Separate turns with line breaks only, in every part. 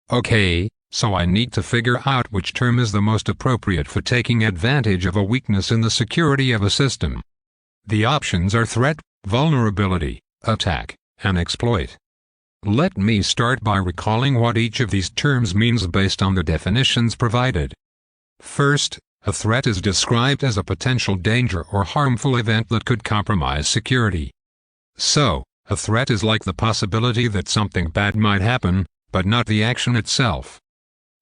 Okay, so I need to figure out which term is the most appropriate for taking advantage of a weakness in the security of a system. The options are threat, vulnerability, attack, and exploit. Let me start by recalling what each of these terms means based on the definitions provided. First, a threat is described as a potential danger or harmful event that could compromise security. So, a threat is like the possibility that something bad might happen, but not the action itself.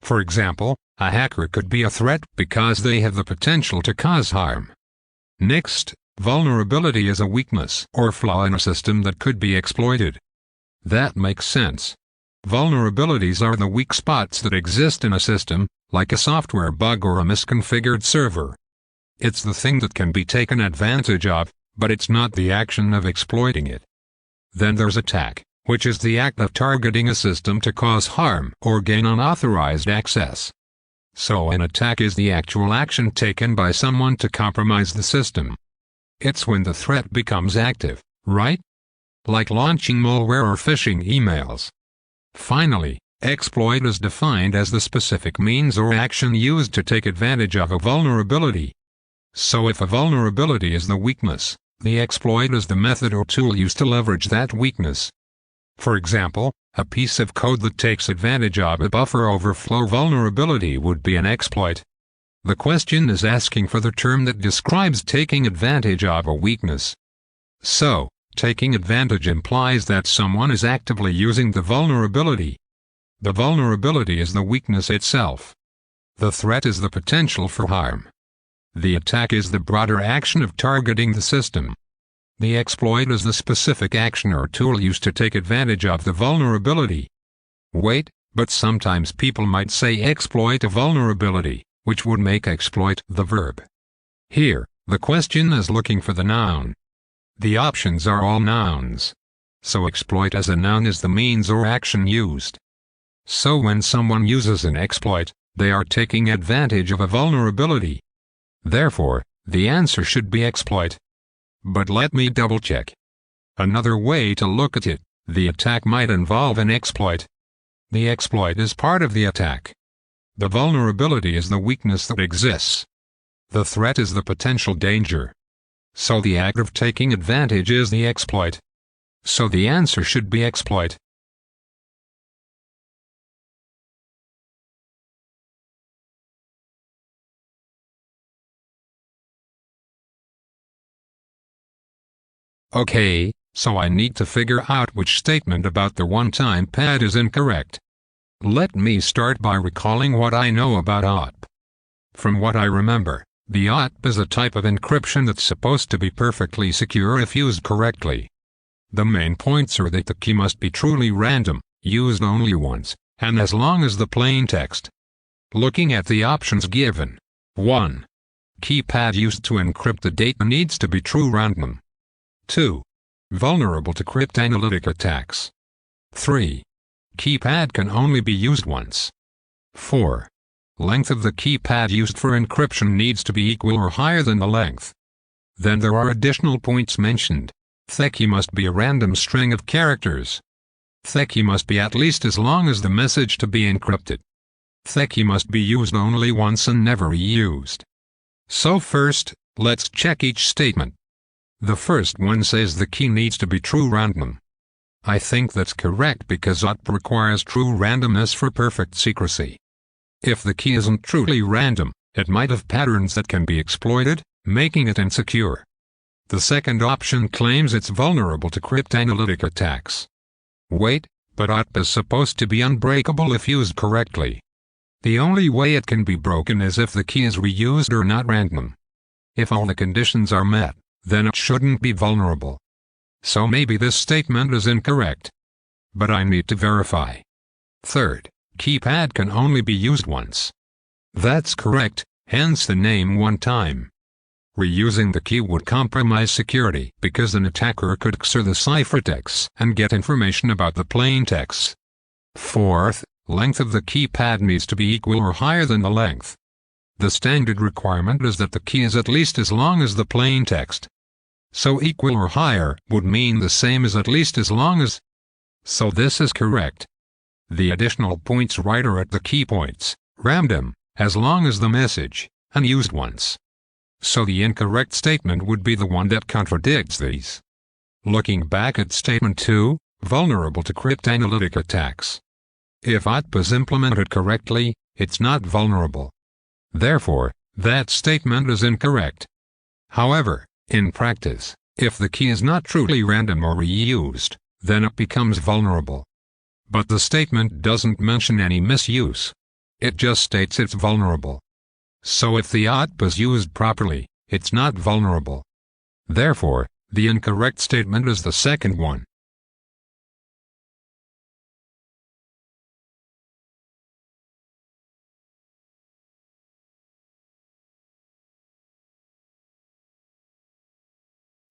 For example, a hacker could be a threat because they have the potential to cause harm. Next, vulnerability is a weakness or flaw in a system that could be exploited. That makes sense. Vulnerabilities are the weak spots that exist in a system, like a software bug or a misconfigured server. It's the thing that can be taken advantage of, but it's not the action of exploiting it. Then there's attack, which is the act of targeting a system to cause harm or gain unauthorized access. So an attack is the actual action taken by someone to compromise the system. It's when the threat becomes active, right? Like launching malware or phishing emails. Finally, exploit is defined as the specific means or action used to take advantage of a vulnerability. So if a vulnerability is the weakness, the exploit is the method or tool used to leverage that weakness. For example, a piece of code that takes advantage of a buffer overflow vulnerability would be an exploit. The question is asking for the term that describes taking advantage of a weakness. So, taking advantage implies that someone is actively using the vulnerability. The vulnerability is the weakness itself. The threat is the potential for harm. The attack is the broader action of targeting the system. The exploit is the specific action or tool used to take advantage of the vulnerability. Wait, but sometimes people might say exploit a vulnerability, which would make exploit the verb. Here, the question is looking for the noun. The options are all nouns. So exploit as a noun is the means or action used. So when someone uses an exploit, they are taking advantage of a vulnerability. Therefore, the answer should be exploit. But let me double check. Another way to look at it, the attack might involve an exploit. The exploit is part of the attack. The vulnerability is the weakness that exists. The threat is the potential danger. So the act of taking advantage is the exploit. So the answer should be exploit. Okay, so I need to figure out which statement about the one-time pad is incorrect. Let me start by recalling what I know about OP. From what I remember, the OP is a type of encryption that's supposed to be perfectly secure if used correctly. The main points are that the key must be truly random, used only once, and as long as the plain text. Looking at the options given. 1. Keypad used to encrypt the data needs to be true random. 2. Vulnerable to cryptanalytic attacks. 3. Keypad can only be used once. 4. Length of the keypad used for encryption needs to be equal or higher than the length. Then there are additional points mentioned. The key must be a random string of characters. The key must be at least as long as the message to be encrypted. The key must be used only once and never reused. So first, let's check each statement. The first one says the key needs to be true random. I think that's correct because OP requires true randomness for perfect secrecy. If the key isn't truly random, it might have patterns that can be exploited, making it insecure. The second option claims it's vulnerable to cryptanalytic attacks. Wait, but OP is supposed to be unbreakable if used correctly. The only way it can be broken is if the key is reused or not random. If all the conditions are met, then it shouldn't be vulnerable. So maybe this statement is incorrect. But I need to verify. Third, keypad can only be used once. That's correct, hence the name one time. Reusing the key would compromise security because an attacker could XOR the ciphertext and get information about the plain text. Fourth, length of the keypad needs to be equal or higher than the length. The standard requirement is that the key is at least as long as the plain text. So equal or higher would mean the same as at least as long as. So this is correct. The additional points right are at the key points, random, as long as the message, unused once. So the incorrect statement would be the one that contradicts these. Looking back at statement 2, vulnerable to cryptanalytic attacks. If OTP is implemented correctly, it's not vulnerable. Therefore, that statement is incorrect. However, in practice, if the key is not truly random or reused, then it becomes vulnerable. But the statement doesn't mention any misuse. It just states it's vulnerable. So if the OTP is used properly, it's not vulnerable. Therefore, the incorrect statement is the second one.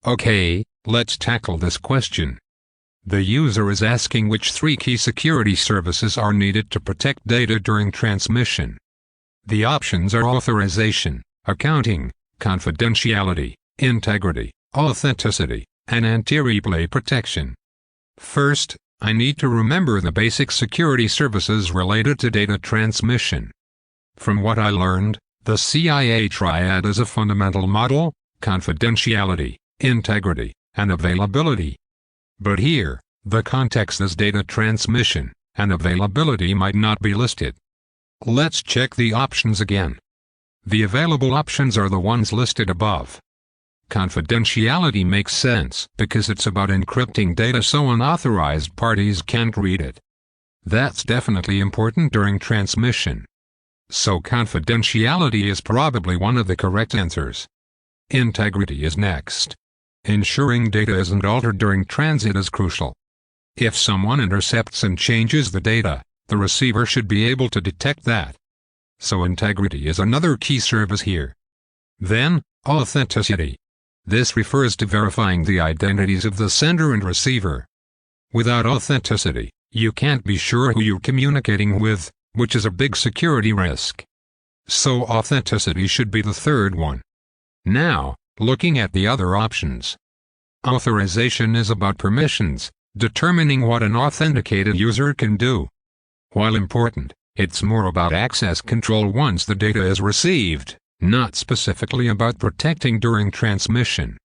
Okay, let's tackle this question. The user is asking which 3 key security services are needed to protect data during transmission. The options are authorization, accounting, confidentiality, integrity, authenticity, and anti-replay protection. First, I need to remember the basic security services related to data transmission. From what I learned, the CIA triad is a fundamental model: confidentiality, integrity, and availability. But here, the context is data transmission, and availability might not be listed. Let's check the options again. The available options are the ones listed above. Confidentiality makes sense because it's about encrypting data so unauthorized parties can't read it. That's definitely important during transmission. So confidentiality is probably one of the correct answers. Integrity is next. Ensuring data isn't altered during transit is crucial. If someone intercepts and changes the data, the receiver should be able to detect that. So integrity is another key service here. Then, authenticity. This refers to verifying the identities of the sender and receiver. Without authenticity, you can't be sure who you're communicating with, which is a big security risk. So authenticity should be the third one. Now, looking at the other options. Authorization is about permissions, determining what an authenticated user can do. While important, it's more about access control once the data is received, not specifically about protecting during transmission.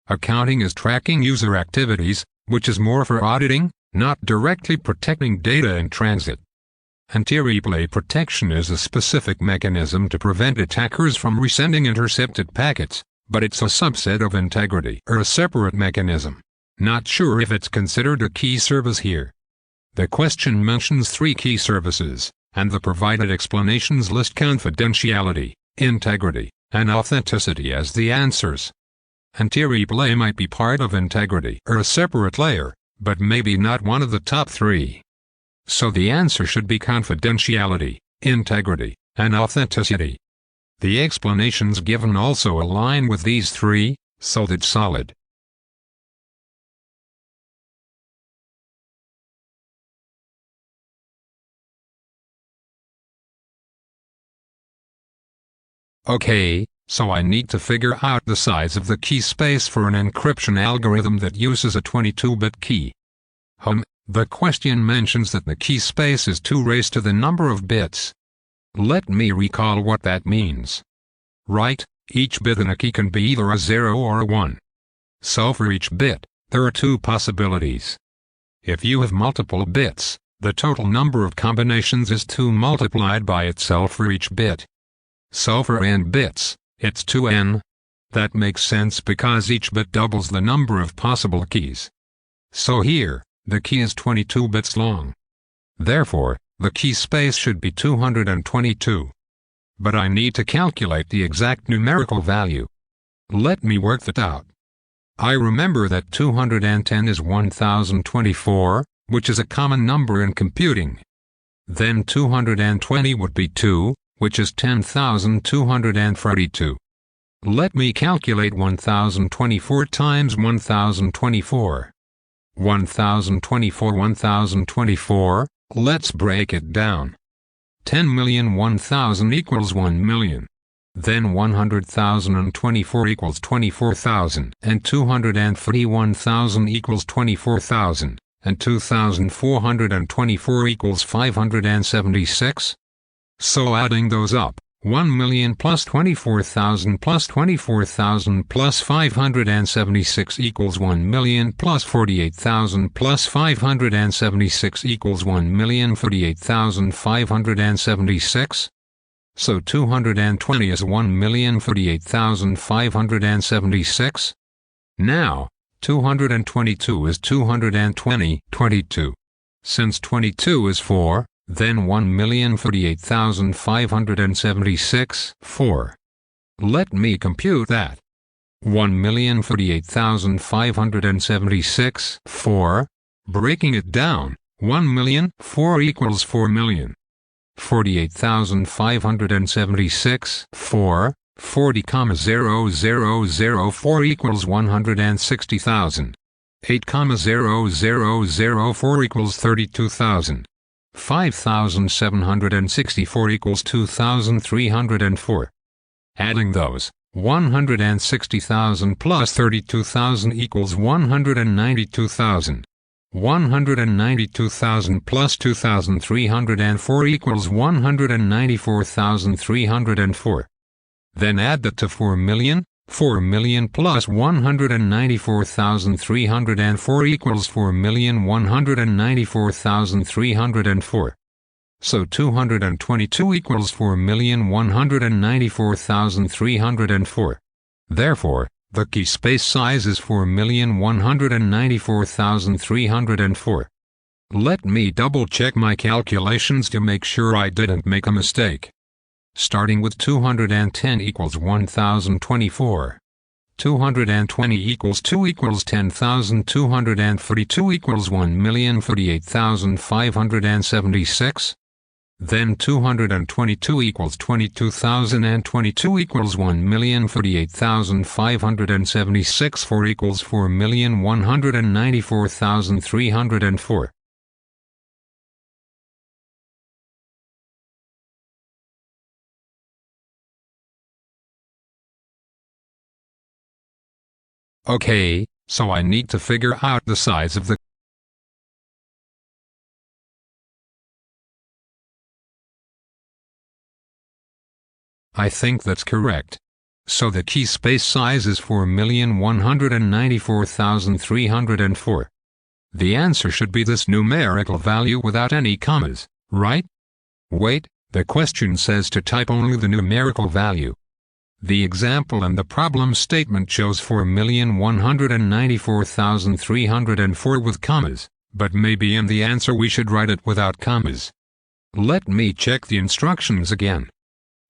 Accounting is tracking user activities, which is more for auditing, not directly protecting data in transit. Anti-replay protection is a specific mechanism to prevent attackers from resending intercepted packets, but it's a subset of integrity or a separate mechanism. Not sure if it's considered a key service here. The question mentions 3 key services, and the provided explanations list confidentiality, integrity, and authenticity as the answers. Anti-replay might be part of integrity or a separate layer, but maybe not one of the top 3. So the answer should be confidentiality, integrity, and authenticity. The explanations given also align with these 3, so that's solid. Okay, so I need to figure out the size of the key space for an encryption algorithm that uses a 22-bit key. The question mentions that the key space is 2 raised to the number of bits. Let me recall what that means. Right, each bit in a key can be either a 0 or a 1. So for each bit, there are 2 possibilities. If you have multiple bits, the total number of combinations is 2 multiplied by itself for each bit. So for n bits, it's 2n. That makes sense because each bit doubles the number of possible keys. So here, the key is 22 bits long. Therefore, the key space should be 222. But I need to calculate the exact numerical value. Let me work that out. I remember that 210 is 1024, which is a common number in computing. Then 220 would be 2, which is 10,242. Let me calculate 1024 times 1024. 1024, let's break it down. 10,001,000 equals 1 million. Then 100,024 equals 24,000, and 241,000 equals 24,000, and 2,424 equals 576. So adding those up, 1,000,000 plus 24,000 plus 24,000 plus 576 equals 1,000,000 plus 48,000 plus 576 equals 1,048,576. So 220 is 1,048,576. Now, 222 is 220. Since 22 is 4, then 1,048,576, 4. Let me compute that. 1,048,576, 4. Breaking it down, 1,000,000, 4 equals 4,000,000. 48,576, 4. 40,0004 equals 160,000. 8,0004 equals 32,000. 5,764 equals 2,304. Adding those, 160,000 plus 32,000 equals 192,000. 192,000 plus 2,304 equals 194,304. Then add that to 4,000,000. 4,000,000 plus 194,304 equals 4,194,304. So 222 equals 4,194,304. Therefore, the key space size is 4,194,304. Let me double check my calculations to make sure I didn't make a mistake. Starting with 210 equals 1,024. 220 equals 2 equals 10,242 equals 1,048,576. Then 222 equals 22,022 equals 1,048,576. 4 equals 4,194,304. Okay, so I need to figure out the size of the I think that's correct. So the key space size is 4,194,304. The answer should be this numerical value without any commas, right? Wait, the question says to type only the numerical value. The example and the problem statement shows 4,194,304 with commas, but maybe in the answer we should write it without commas. Let me check the instructions again.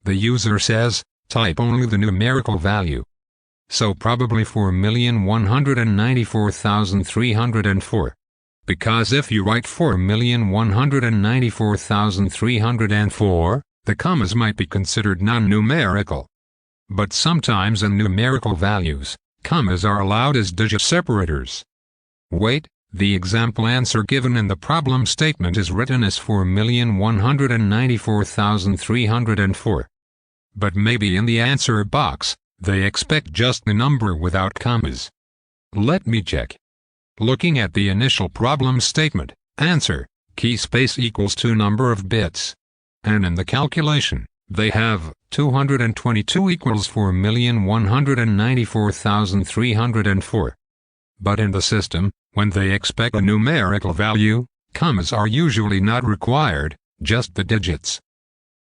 The user says, type only the numerical value. So probably 4,194,304. Because if you write 4,194,304, the commas might be considered non-numerical. But sometimes in numerical values, commas are allowed as digit separators. Wait, the example answer given in the problem statement is written as 4,194,304. But maybe in the answer box, they expect just the number without commas. Let me check. Looking at the initial problem statement, answer, key space equals to number of bits. And in the calculation, they have 222 equals 4,194,304. But in the system, when they expect a numerical value, commas are usually not required, just the digits.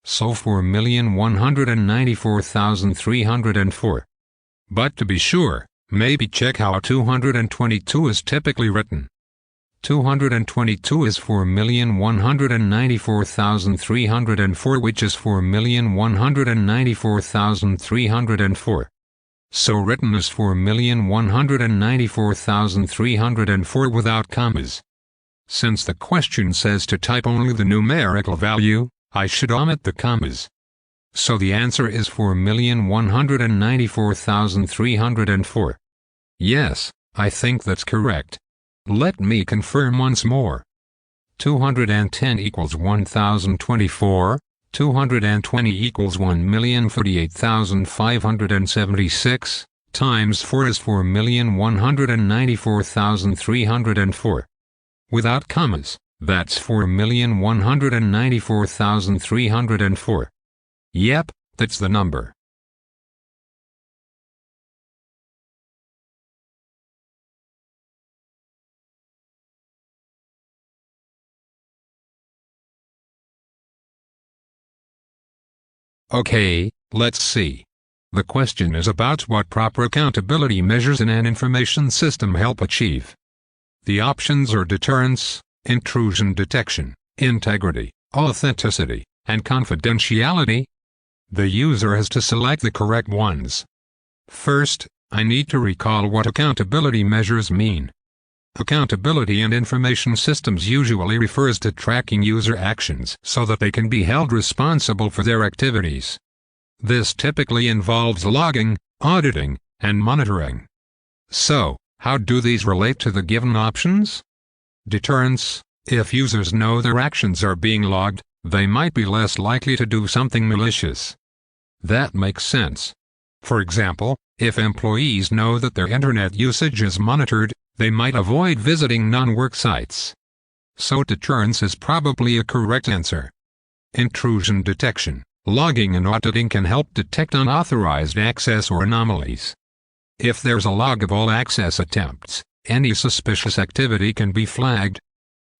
So 4,194,304. But to be sure, maybe check how 222 is typically written. 222 is 4,194,304, which is 4,194,304. So written as 4,194,304 without commas. Since the question says to type only the numerical value, I should omit the commas. So the answer is 4,194,304. Yes, I think that's correct. Let me confirm once more. 210 equals 1,024, 220 equals 1,048,576, times 4 is 4,194,304. without commas, that's 4,194,304. Yep, that's the number. Okay, let's see. The question is about what proper accountability measures in an information system help achieve. The options are deterrence, intrusion detection, integrity, authenticity, and confidentiality. The user has to select the correct ones. First, I need to recall what accountability measures mean. Accountability in information systems usually refers to tracking user actions so that they can be held responsible for their activities. This typically involves logging, auditing, and monitoring. So, how do these relate to the given options? Deterrence: if users know their actions are being logged, they might be less likely to do something malicious. That makes sense. For example, if employees know that their internet usage is monitored, they might avoid visiting non-work sites. So deterrence is probably a correct answer. Intrusion detection: logging and auditing can help detect unauthorized access or anomalies. If there's a log of all access attempts, any suspicious activity can be flagged.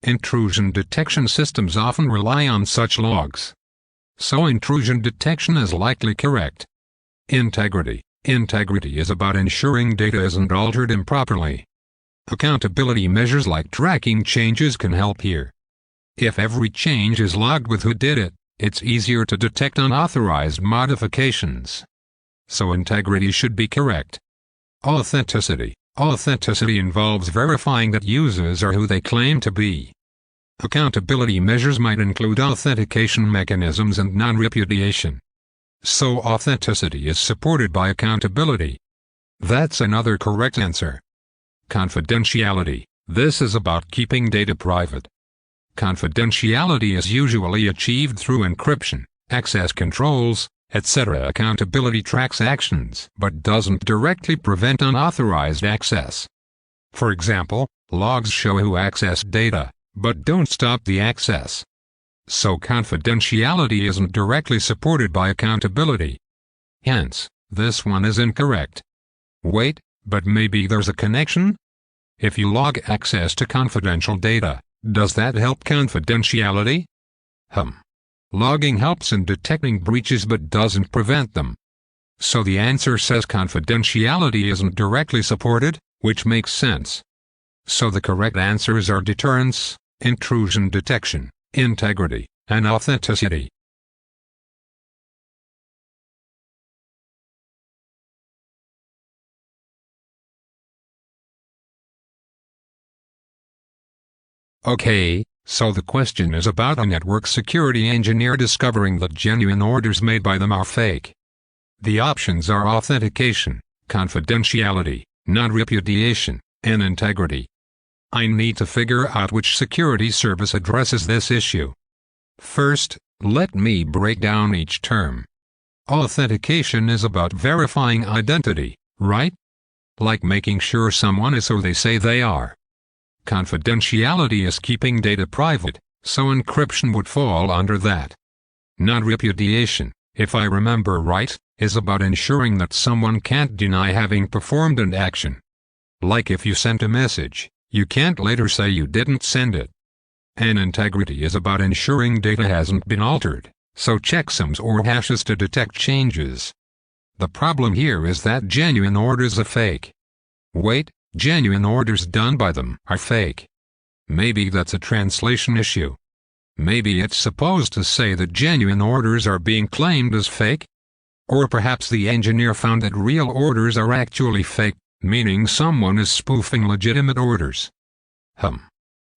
Intrusion detection systems often rely on such logs. So intrusion detection is likely correct. Integrity: integrity is about ensuring data isn't altered improperly. Accountability measures like tracking changes can help here. If every change is logged with who did it, it's easier to detect unauthorized modifications. So integrity should be correct. Authenticity: authenticity involves verifying that users are who they claim to be. Accountability measures might include authentication mechanisms and non-repudiation. So authenticity is supported by accountability. That's another correct answer. Confidentiality: this is about keeping data private. Confidentiality is usually achieved through encryption, access controls, etc. Accountability tracks actions but doesn't directly prevent unauthorized access. For example, logs show who accessed data, but don't stop the access. So confidentiality isn't directly supported by accountability. Hence, this one is incorrect. Wait, but maybe there's a connection? If you log access to confidential data, does that help confidentiality? Logging helps in detecting breaches but doesn't prevent them. So the answer says confidentiality isn't directly supported, which makes sense. So the correct answers are deterrence, intrusion detection, integrity, and authenticity. Okay, so the question is about a network security engineer discovering that genuine orders made by them are fake. The options are authentication, confidentiality, non-repudiation, and integrity. I need to figure out which security service addresses this issue. First, let me break down each term. Authentication is about verifying identity, right? Like making sure someone is who they say they are. Confidentiality is keeping data private, so encryption would fall under that. Non-repudiation, if I remember right, is about ensuring that someone can't deny having performed an action. Like if you sent a message, you can't later say you didn't send it. And integrity is about ensuring data hasn't been altered, so checksums or hashes to detect changes. The problem here is that genuine orders are fake. Wait, genuine orders done by them are fake. Maybe that's a translation issue. Maybe it's supposed to say that genuine orders are being claimed as fake. Or perhaps the engineer found that real orders are actually fake, meaning someone is spoofing legitimate orders.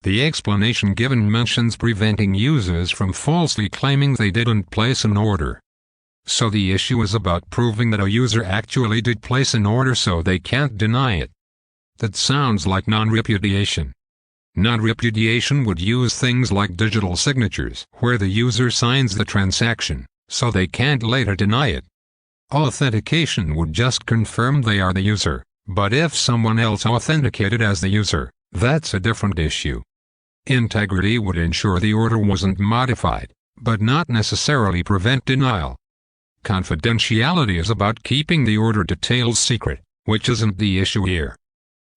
The explanation given mentions preventing users from falsely claiming they didn't place an order. So the issue is about proving that a user actually did place an order so they can't deny it. That sounds like non-repudiation. Non-repudiation would use things like digital signatures, where the user signs the transaction, so they can't later deny it. Authentication would just confirm they are the user, but if someone else authenticated as the user, that's a different issue. Integrity would ensure the order wasn't modified, but not necessarily prevent denial. Confidentiality is about keeping the order details secret, which isn't the issue here.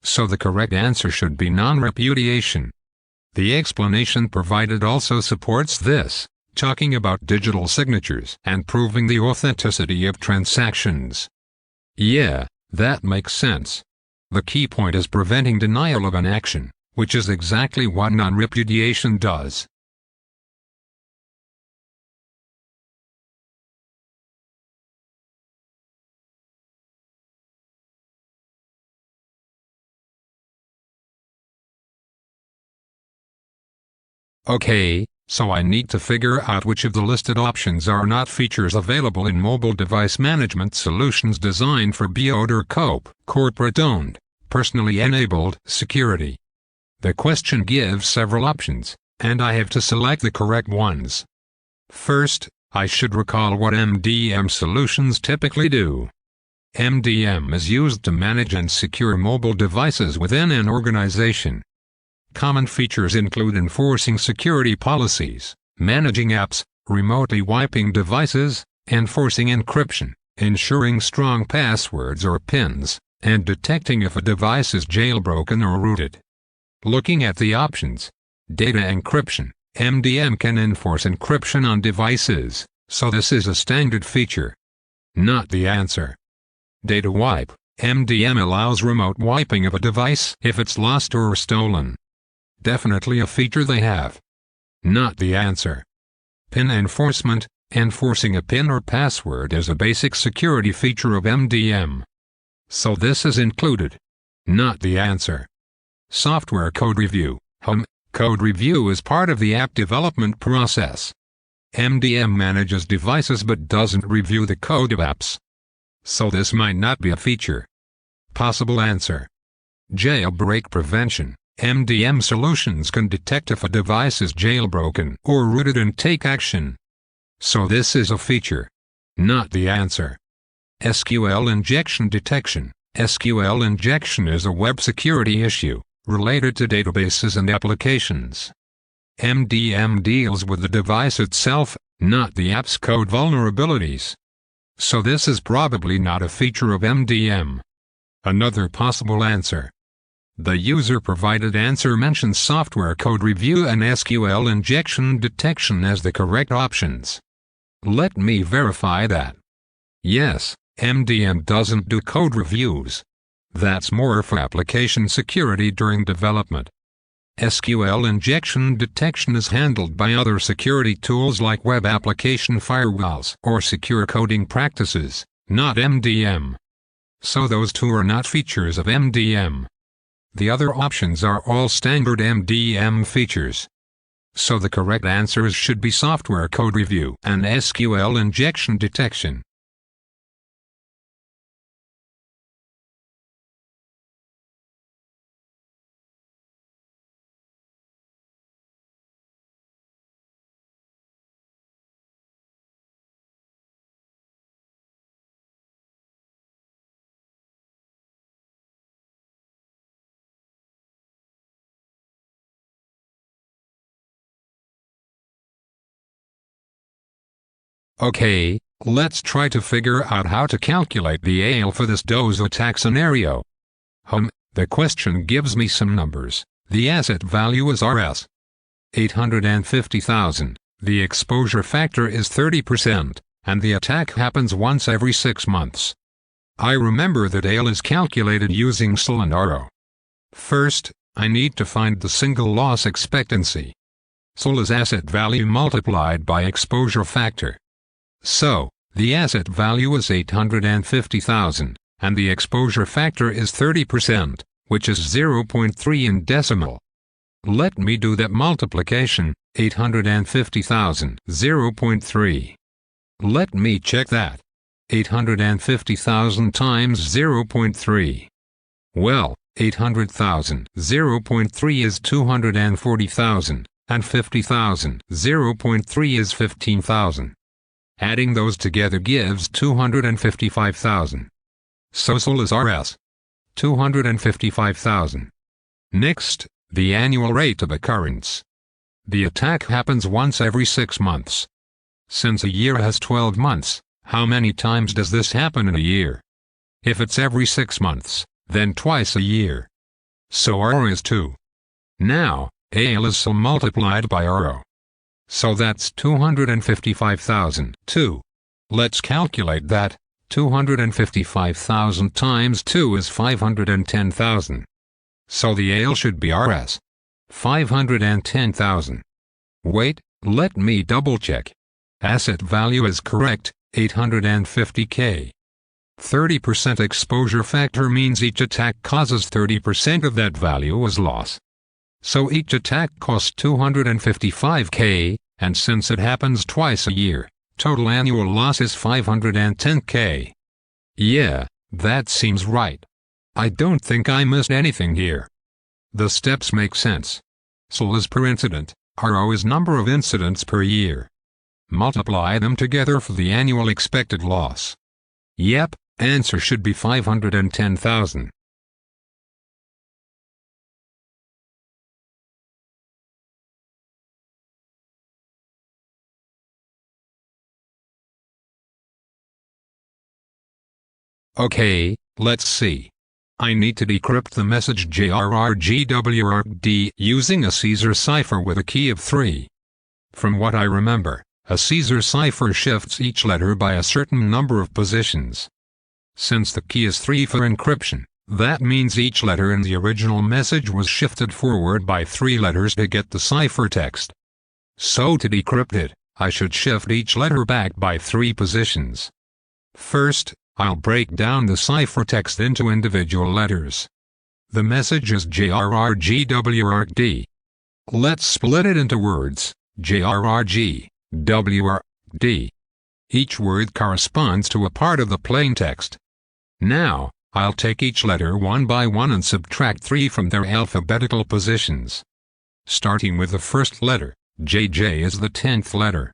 So the correct answer should be non-repudiation. The explanation provided also supports this, talking about digital signatures and proving the authenticity of transactions. Yeah, that makes sense. The key point is preventing denial of an action, which is exactly what non-repudiation does. Okay, so I need to figure out which of the listed options are not features available in mobile device management solutions designed for BOD or COPE, corporate-owned, personally enabled security. The question gives several options, and I have to select the correct ones. First, I should recall what MDM solutions typically do. MDM is used to manage and secure mobile devices within an organization. Common features include enforcing security policies, managing apps, remotely wiping devices, enforcing encryption, ensuring strong passwords or PINs, and detecting if a device is jailbroken or rooted. Looking at the options. Data encryption. MDM can enforce encryption on devices, so this is a standard feature. Not the answer. Data wipe. MDM allows remote wiping of a device if it's lost or stolen. Definitely a feature they have. Not the answer. PIN enforcement. Enforcing a PIN or password is a basic security feature of MDM. So this is included. Not the answer. Software code review. Code review is part of the app development process. MDM manages devices but doesn't review the code of apps. So this might not be a feature. Possible answer. Jailbreak prevention. MDM solutions can detect if a device is jailbroken or rooted and take action. So this is a feature. Not the answer. SQL injection detection. SQL injection is a web security issue related to databases and applications. MDM deals with the device itself, not the app's code vulnerabilities. So this is probably not a feature of MDM. Another possible answer. The user-provided answer mentions software code review and SQL injection detection as the correct options. Let me verify that. Yes, MDM doesn't do code reviews. That's more for application security during development. SQL injection detection is handled by other security tools like web application firewalls or secure coding practices, not MDM. So those two are not features of MDM. The other options are all standard MDM features. So the correct answers should be software code review and SQL injection detection. Okay, let's try to figure out how to calculate the AL for this DOS attack scenario. The question gives me some numbers. The asset value is Rs. 850,000, the exposure factor is 30%, and the attack happens once every 6 months. I remember that AL is calculated using SL and RO. First, I need to find the single loss expectancy. SL is asset value multiplied by exposure factor. So, the asset value is 850,000, and the exposure factor is 30%, which is 0.3 in decimal. Let me do that multiplication, 850,000, 0.3. Let me check that. 850,000 times 0.3. Well, 800,000, 0.3 is 240,000, and 50,000, 0.3 is 15,000. Adding those together gives 255,000. So SL is Rs. 255,000. Next, The annual rate of occurrence. The attack happens once every 6 months. Since a year has 12 months, how many times does this happen in a year? If it's every 6 months, then twice a year. So R is 2. Now, AL is so multiplied by RO. So that's 255,000. 2. Let's calculate that. 255,000 times 2 is 510,000. So the AL should be RS. 510,000. Wait, let me double check. Asset value is correct, 850K. 30% exposure factor means each attack causes 30% of that value as loss. So each attack costs 255K, and since it happens twice a year, total annual loss is 510K. Yeah, that seems right. I don't think I missed anything here. The steps make sense. SL is per incident, RO is number of incidents per year. Multiply them together for the annual expected loss. Yep, answer should be 510,000. Okay, let's see. I need to decrypt the message JRRGWRD using a Caesar cipher with a key of 3. From what I remember, a Caesar cipher shifts each letter by a certain number of positions. Since the key is 3 for encryption, that means each letter in the original message was shifted forward by 3 letters to get the ciphertext. So to decrypt it, I should shift each letter back by 3 positions. First, I'll break down the ciphertext into individual letters. The message is JRRGWRD. Let's split it into words, JRRGWRD. Each word corresponds to a part of the plaintext. Now, I'll take each letter one by one and subtract 3 from their alphabetical positions. Starting with the first letter, JJ is the 10th letter.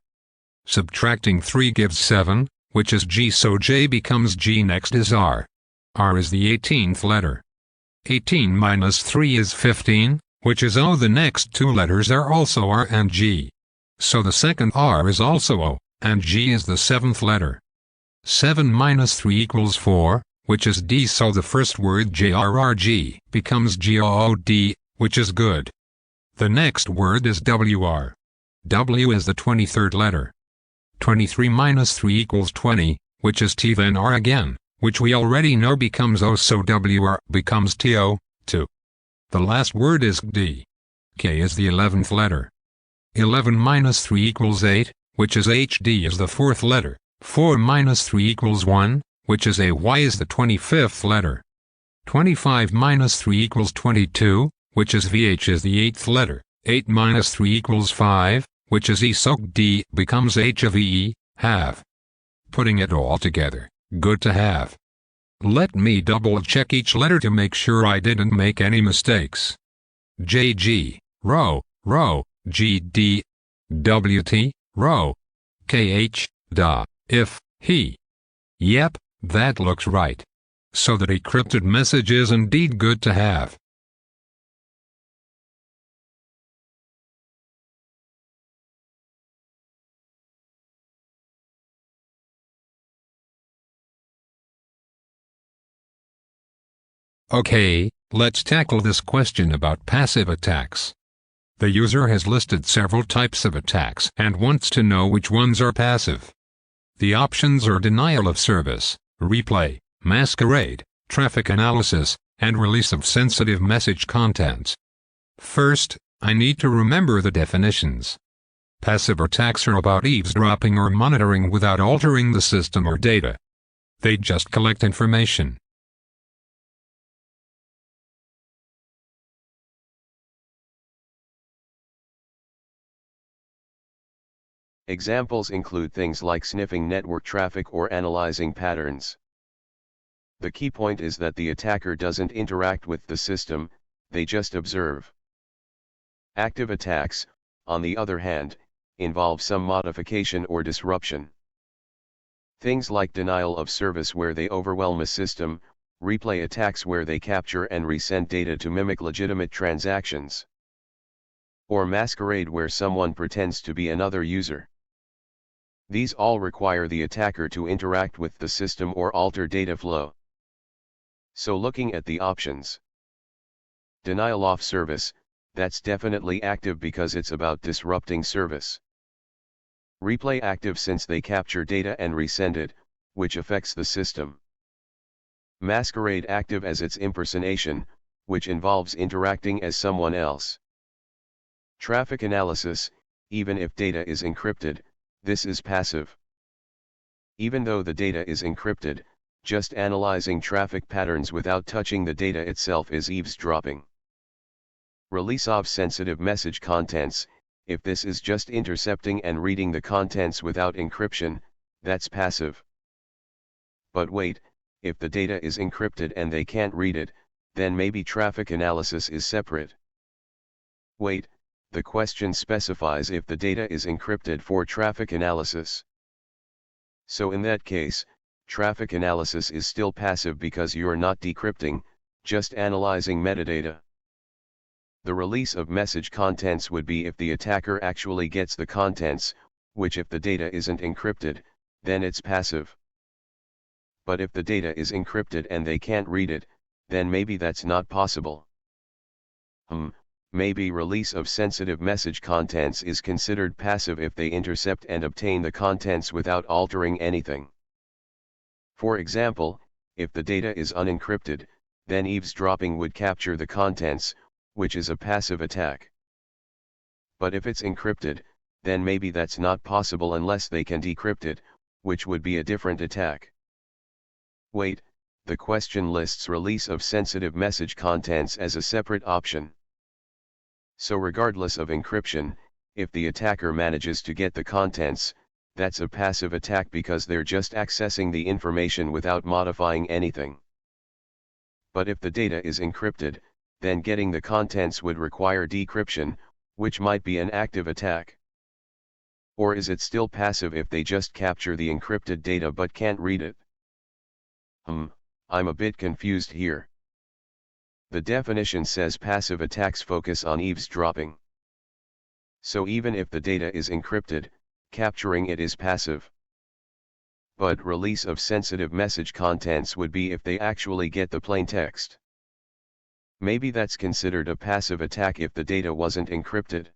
Subtracting 3 gives 7, which is G, so J becomes G. Next is R. R is the 18th letter. 18 minus 3 is 15, which is O. The next 2 letters are also R and G. So the second R is also O, and G is the 7th letter. 7 minus 3 equals 4, which is D, so the first word JRRG becomes GOOD, which is good. The next word is WR. W is the 23rd letter. 23 minus 3 equals 20, which is T, then R again, which we already know becomes O, so WR becomes TO, 2. The last word is D. K is the 11th letter. 11 minus 3 equals 8, which is HD is the 4th letter. 4 minus 3 equals 1, which is AY is the 25th letter. 25 minus 3 equals 22, which is VH is the 8th letter. 8 minus 3 equals 5, which is E, so D becomes H of E, have. Putting it all together, good to have. Let me double check each letter to make sure I didn't make any mistakes. JG, row, GD, WT, row, KH, da, if, he. Yep, that looks right. So the decrypted message is indeed good to have. Okay, let's tackle this question about passive attacks. The user has listed several types of attacks and wants to know which ones are passive. The options are denial of service, replay, masquerade, traffic analysis, and release of sensitive message contents. First, I need to remember the definitions. Passive attacks are about eavesdropping or monitoring without altering the system or data. They just collect information.
Examples include things like sniffing network traffic or analyzing patterns. The key point is that the attacker doesn't interact with the system, they just observe. Active attacks, on the other hand, involve some modification or disruption. Things like denial of service, where they overwhelm a system, replay attacks where they capture and resend data to mimic legitimate transactions. Or masquerade where someone pretends to be another user. These all require the attacker to interact with the system or alter data flow. So looking at the options. Denial of service, that's definitely active because it's about disrupting service. Replay active since they capture data and resend it, which affects the system. Masquerade active as its impersonation, which involves interacting as someone else. Traffic analysis, even if data is encrypted, this is passive. Even though the data is encrypted, just analyzing traffic patterns without touching the data itself is eavesdropping. Release of sensitive message contents, if this is just intercepting and reading the contents without encryption, that's passive. But wait, if the data is encrypted and they can't read it, then maybe traffic analysis is separate. Wait, the question specifies if the data is encrypted for traffic analysis. So in that case, traffic analysis is still passive because you're not decrypting, just analyzing metadata. The release of message contents would be if the attacker actually gets the contents, which if the data isn't encrypted, then it's passive. But if the data is encrypted and they can't read it, then maybe that's not possible. Maybe release of sensitive message contents is considered passive if they intercept and obtain the contents without altering anything. For example, if the data is unencrypted, then eavesdropping would capture the contents, which is a passive attack. But if it's encrypted, then maybe that's not possible unless they can decrypt it, which would be a different attack. Wait, the question lists release of sensitive message contents as a separate option. So regardless of encryption, if the attacker manages to get the contents, that's a passive attack because they're just accessing the information without modifying anything. But if the data is encrypted, then getting the contents would require decryption, which might be an active attack. Or is it still passive if they just capture the encrypted data but can't read it? I'm a bit confused here. The definition says passive attacks focus on eavesdropping. So even if the data is encrypted, capturing it is passive. But release of sensitive message contents would be if they actually get the plain text. Maybe that's considered a passive attack if the data wasn't encrypted.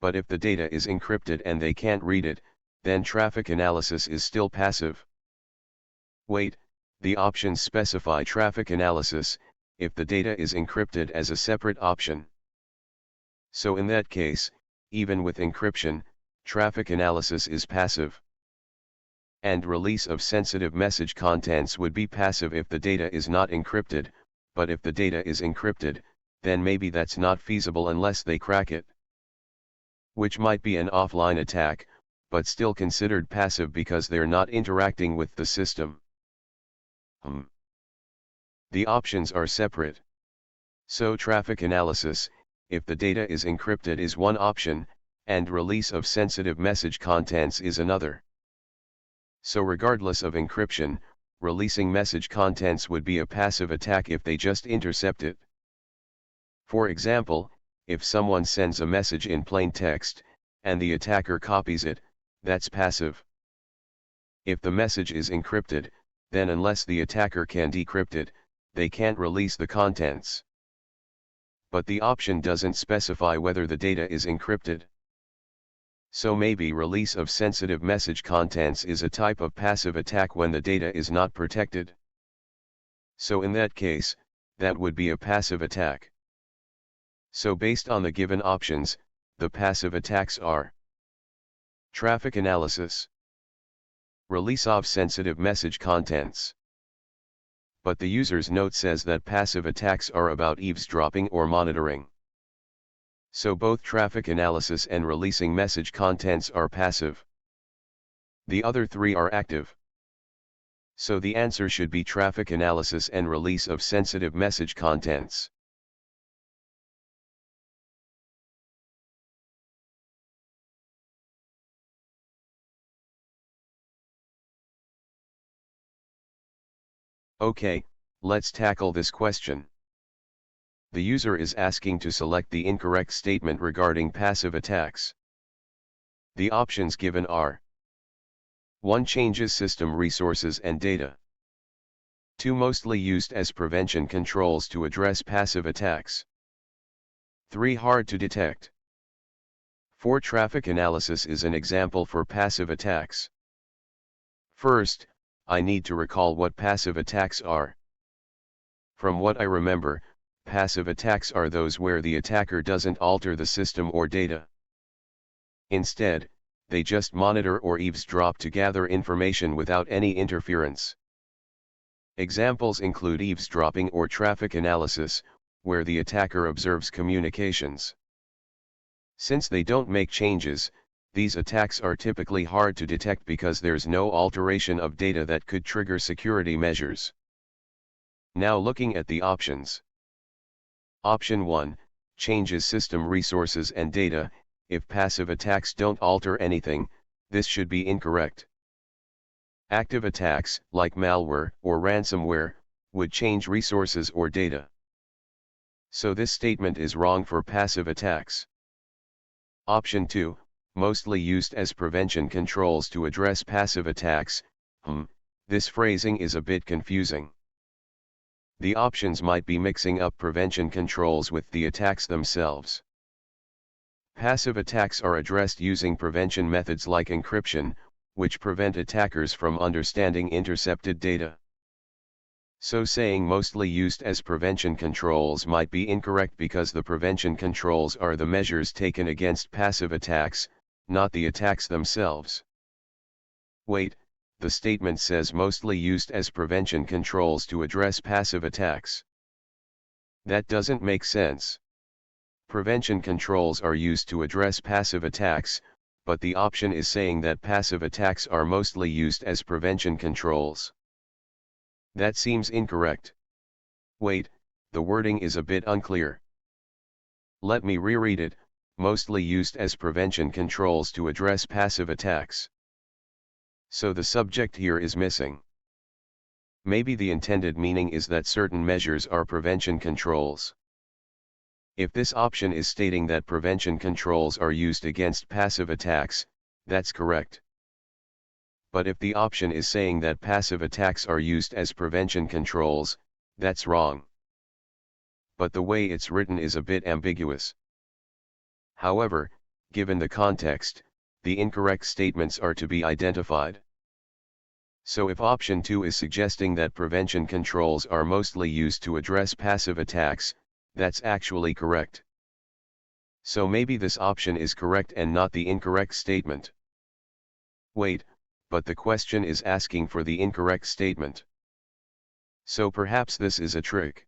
But if the data is encrypted and they can't read it, then traffic analysis is still passive. Wait, the options specify traffic analysis, if the data is encrypted as a separate option. So in that case, even with encryption, traffic analysis is passive. And release of sensitive message contents would be passive if the data is not encrypted, but if the data is encrypted, then maybe that's not feasible unless they crack it. Which might be an offline attack, but still considered passive because they're not interacting with the system. The options are separate. So traffic analysis, if the data is encrypted is one option, and release of sensitive message contents is another. So regardless of encryption, releasing message contents would be a passive attack if they just intercept it. For example, if someone sends a message in plain text, and the attacker copies it, that's passive. If the message is encrypted, then unless the attacker can decrypt it, they can't release the contents. But the option doesn't specify whether the data is encrypted. So maybe release of sensitive message contents is a type of passive attack when the data is not protected. So in that case, that would be a passive attack. So based on the given options, the passive attacks are traffic analysis, release of sensitive message contents. But the user's note says that passive attacks are about eavesdropping or monitoring. So both traffic analysis and releasing message contents are passive. The other three are active. So the answer should be traffic analysis and release of sensitive message contents. Okay, let's tackle this question. The user is asking to select the incorrect statement regarding passive attacks. The options given are: 1. Changes system resources and data. 2. Mostly used as prevention controls to address passive attacks. 3. Hard to detect. 4. Traffic analysis is an example for passive attacks. First, I need to recall what passive attacks are. From what I remember, passive attacks are those where the attacker doesn't alter the system or data. Instead, they just monitor or eavesdrop to gather information without any interference. Examples include eavesdropping or traffic analysis, where the attacker observes communications. Since they don't make changes, these attacks are typically hard to detect because there's no alteration of data that could trigger security measures. Now looking at the options. Option 1, changes system resources and data. If passive attacks don't alter anything, this should be incorrect. Active attacks, like malware or ransomware, would change resources or data. So this statement is wrong for passive attacks. Option 2, mostly used as prevention controls to address passive attacks. This phrasing is a bit confusing. The options might be mixing up prevention controls with the attacks themselves. Passive attacks are addressed using prevention methods like encryption, which prevent attackers from understanding intercepted data. So saying mostly used as prevention controls might be incorrect because the prevention controls are the measures taken against passive attacks, not the attacks themselves. Wait, the statement says mostly used as prevention controls to address passive attacks. That doesn't make sense. Prevention controls are used to address passive attacks, but the option is saying that passive attacks are mostly used as prevention controls. That seems incorrect. Wait, the wording is a bit unclear. Let me reread it: mostly used as prevention controls to address passive attacks. So the subject here is missing. Maybe the intended meaning is that certain measures are prevention controls. If this option is stating that prevention controls are used against passive attacks, that's correct. But if the option is saying that passive attacks are used as prevention controls, that's wrong. But the way it's written is a bit ambiguous. However, given the context, the incorrect statements are to be identified. So if option 2 is suggesting that prevention controls are mostly used to address passive attacks, that's actually correct. So maybe this option is correct and not the incorrect statement. Wait, but the question is asking for the incorrect statement. So perhaps this is a trick.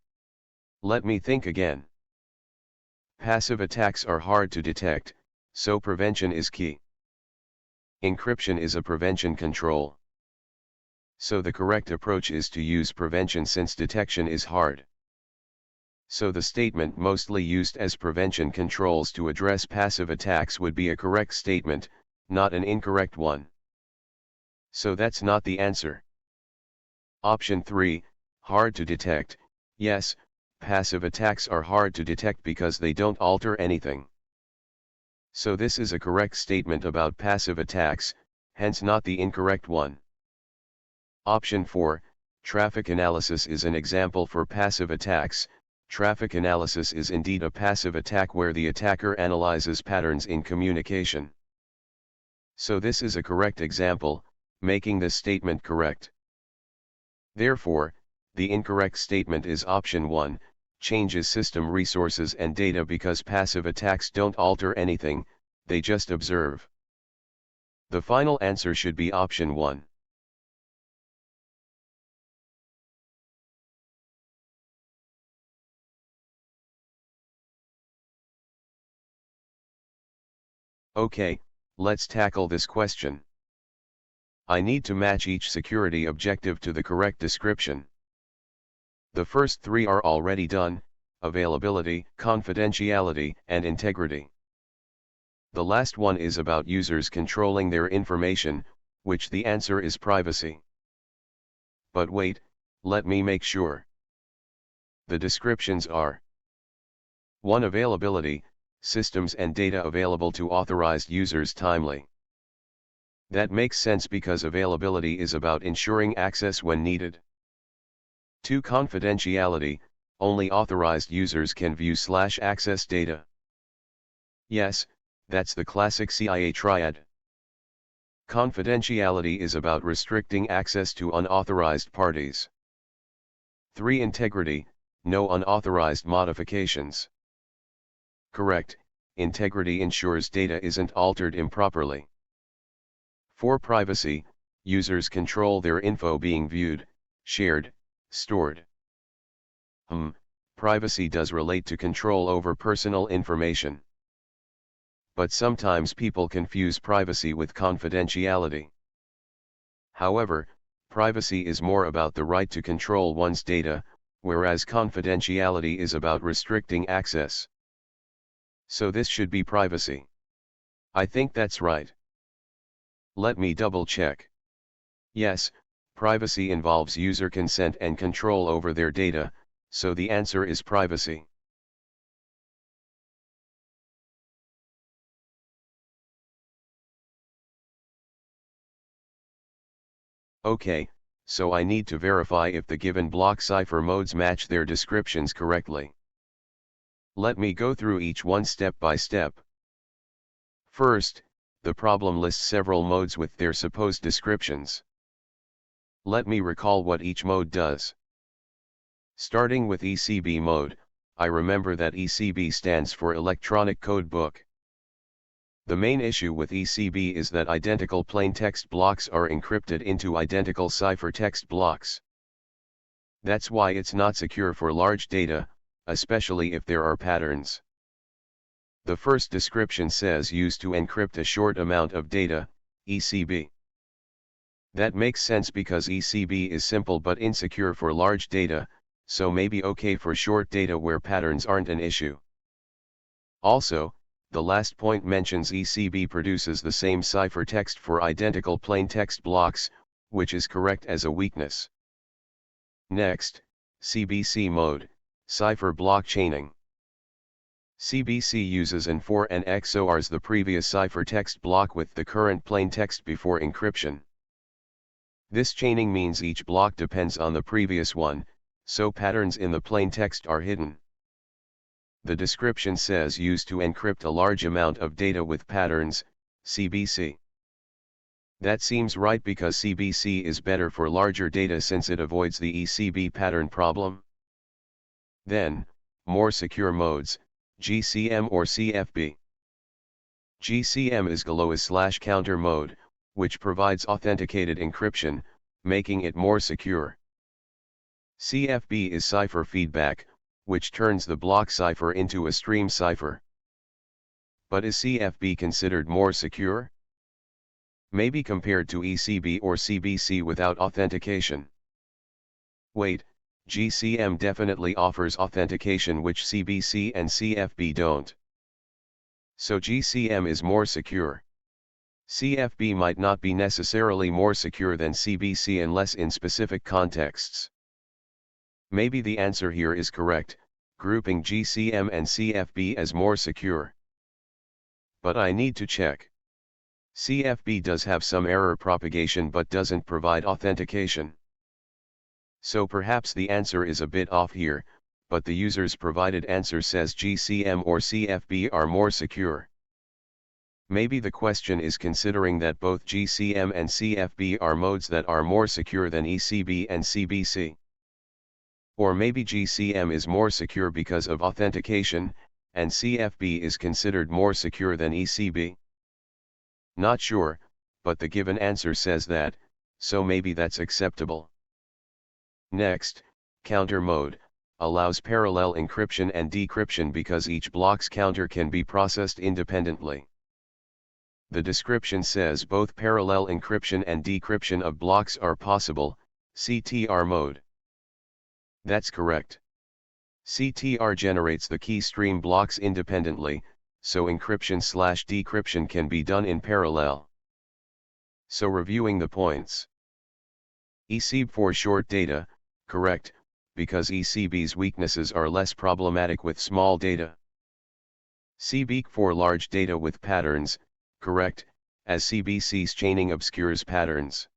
Let me think again. Passive attacks are hard to detect, so prevention is key. Encryption is a prevention control. So the correct approach is to use prevention since detection is hard. So the statement mostly used as prevention controls to address passive attacks would be a correct statement, not an incorrect one. So that's not the answer. Option 3, hard to detect. Yes, passive attacks are hard to detect because they don't alter anything. So this is a correct statement about passive attacks, hence not the incorrect one. Option 4, traffic analysis is an example for passive attacks. Traffic analysis is indeed a passive attack where the attacker analyzes patterns in communication. So this is a correct example, making this statement correct. Therefore, the incorrect statement is option 1, changes system resources and data because passive attacks don't alter anything, they just observe. The final answer should be option 1. Okay, let's tackle this question. I need to match each security objective to the correct description. The first 3 are already done: availability, confidentiality, and integrity. The last one is about users controlling their information, which the answer is privacy. But wait, Let me make sure. The descriptions are 1. Availability, systems and data available to authorized users timely. That makes sense because availability is about ensuring access when needed. 2. Confidentiality, only authorized users can view/access data. Yes, that's the classic CIA triad. Confidentiality is about restricting access to unauthorized parties. 3. Integrity, no unauthorized modifications. Correct, integrity ensures data isn't altered improperly. 4. Privacy, users control their info being viewed, shared, stored. Privacy does relate to control over personal information. But sometimes people confuse privacy with confidentiality. However, privacy is more about the right to control one's data, whereas confidentiality is about restricting access. So this should be privacy. I think that's right. Let me double check. Yes, privacy involves user consent and control over their data, so the answer is privacy. Okay, so I need to verify if the given block cipher modes match their descriptions correctly. Let me go through each one step by step. First, the problem lists several modes with their supposed descriptions. Let me recall what each mode does. Starting with ECB mode, I remember that ECB stands for Electronic Code Book. The main issue with ECB is that identical plain text blocks are encrypted into identical cipher text blocks. That's why it's not secure for large data, especially if there are patterns. The first description says used to encrypt a short amount of data, ECB. That makes sense because ECB is simple but insecure for large data, so may be okay for short data where patterns aren't an issue. Also, the last point mentions ECB produces the same ciphertext for identical plain text blocks, which is correct as a weakness. Next, CBC mode, cipher block chaining. CBC uses AND for and XORs the previous ciphertext block with the current plain text before encryption. This chaining means each block depends on the previous one, so patterns in the plain text are hidden. The description says used to encrypt a large amount of data with patterns, CBC. That seems right because CBC is better for larger data since it avoids the ECB pattern problem. Then, more secure modes, GCM or CFB. GCM is Galois/counter mode, which provides authenticated encryption, making it more secure. CFB is cipher feedback, which turns the block cipher into a stream cipher. But is CFB considered more secure? Maybe compared to ECB or CBC without authentication. Wait, GCM definitely offers authentication which CBC and CFB don't. So GCM is more secure. CFB might not be necessarily more secure than CBC unless in specific contexts. Maybe the answer here is correct, grouping GCM and CFB as more secure. But I need to check. CFB does have some error propagation but doesn't provide authentication. So perhaps the answer is a bit off here, but the user's provided answer says GCM or CFB are more secure. Maybe the question is considering that both GCM and CFB are modes that are more secure than ECB and CBC. Or maybe GCM is more secure because of authentication, and CFB is considered more secure than ECB. Not sure, but the given answer says that, so maybe that's acceptable. Next, counter mode, allows parallel encryption and decryption because each block's counter can be processed independently. The description says both parallel encryption and decryption of blocks are possible, CTR mode. That's correct. CTR generates the key stream blocks independently, so encryption/decryption can be done in parallel. So reviewing the points. ECB for short data, correct, because ECB's weaknesses are less problematic with small data. CB for large data with patterns, correct, as CBC's chaining obscures patterns.